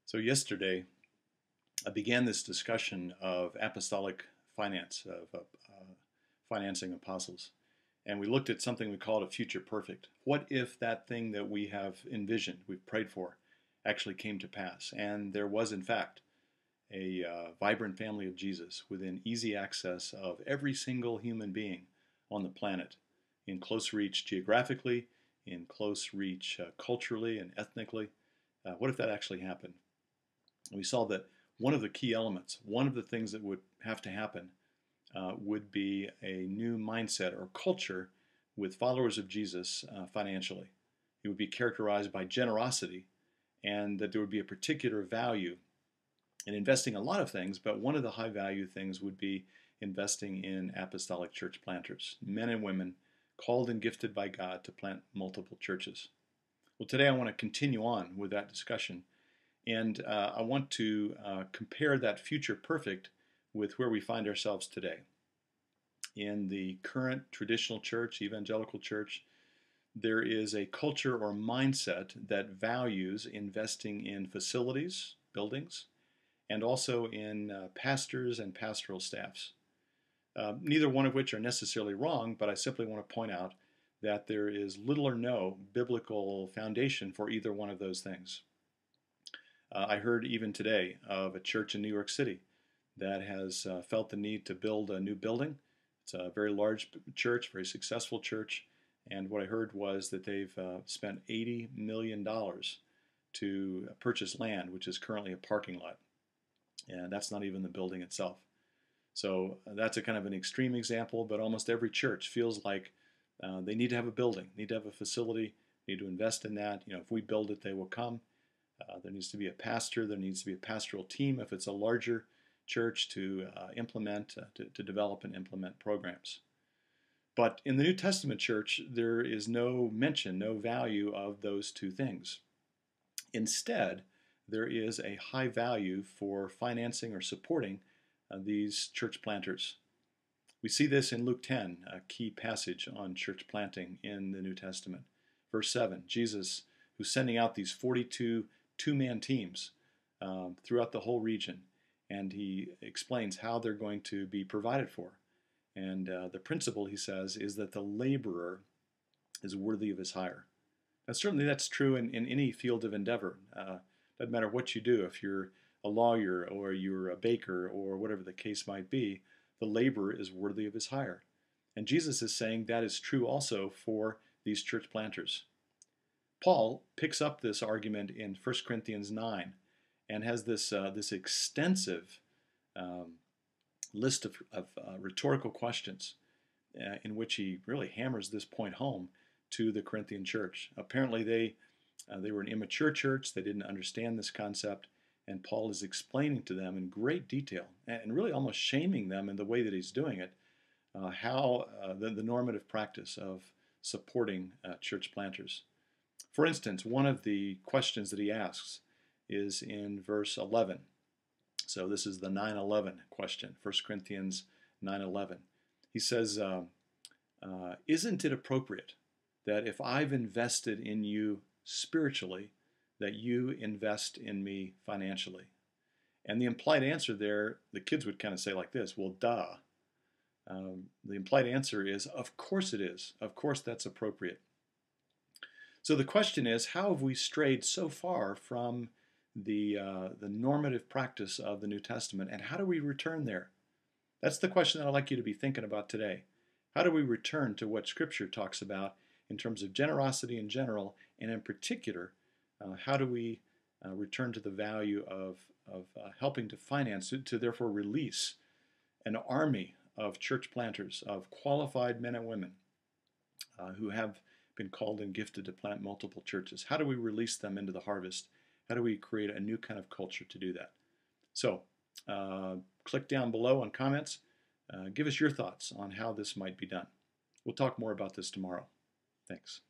So yesterday, I began this discussion of apostolic finance, of financing apostles. And we looked at something we called a future perfect. What if that thing that we have envisioned, we've prayed for, actually came to pass? And there was, in fact, a vibrant family of Jesus within easy access of every single human being on the planet, in close reach geographically, in close reach culturally and ethnically. What if that actually happened? We saw that one of the key elements, one of the things that would have to happen, would be a new mindset or culture with followers of Jesus financially. It would be characterized by generosity, and that there would be a particular value in investing a lot of things, but one of the high value things would be investing in apostolic church planters, men and women called and gifted by God to plant multiple churches. Well, today I want to continue on with that discussion. And I want to compare that future perfect with where we find ourselves today. In the current traditional church, evangelical church, there is a culture or mindset that values investing in facilities, buildings, and also in pastors and pastoral staffs. Neither one of which are necessarily wrong, but I simply want to point out that there is little or no biblical foundation for either one of those things. I heard even today of a church in New York City that has felt the need to build a new building. It's a very large church, very successful church, and what I heard was that they've spent $80 million to purchase land, which is currently a parking lot, and that's not even the building itself. So that's a kind of an extreme example, but almost every church feels like they need to have a building, need to have a facility, need to invest in that. You know, if we build it, they will come. There needs to be a pastor. There needs to be a pastoral team if it's a larger church to to develop and implement programs. But in the New Testament church, there is no mention, no value of those two things. Instead, there is a high value for financing or supporting these church planters. We see this in Luke 10, a key passage on church planting in the New Testament. Verse 7, Jesus, who's sending out these 42 two-man teams throughout the whole region, and he explains how they're going to be provided for. And the principle, he says, is that the laborer is worthy of his hire. Now, certainly that's true in any field of endeavor. Doesn't matter what you do. If you're a lawyer or you're a baker or whatever the case might be, the laborer is worthy of his hire. And Jesus is saying that is true also for these church planters. Paul picks up this argument in 1 Corinthians 9 and has this extensive list of rhetorical questions in which he really hammers this point home to the Corinthian church. Apparently they were an immature church, they didn't understand this concept, and Paul is explaining to them in great detail and really almost shaming them in the way that he's doing it, how the normative practice of supporting church planters. For instance, one of the questions that he asks is in verse 11. So this is the 9:11 question, 1 Corinthians 9:11. He says, isn't it appropriate that if I've invested in you spiritually, that you invest in me financially? And the implied answer there, the kids would kind of say like this, well, duh. The implied answer is, of course it is. Of course that's appropriate. So the question is, how have we strayed so far from the normative practice of the New Testament, and how do we return there? That's the question that I'd like you to be thinking about today. How do we return to what Scripture talks about in terms of generosity in general, and in particular, how do we return to the value of helping to finance, to therefore release an army of church planters, of qualified men and women who have been called and gifted to plant multiple churches? How do we release them into the harvest? How do we create a new kind of culture to do that? So click down below on comments. Give us your thoughts on how this might be done. We'll talk more about this tomorrow. Thanks.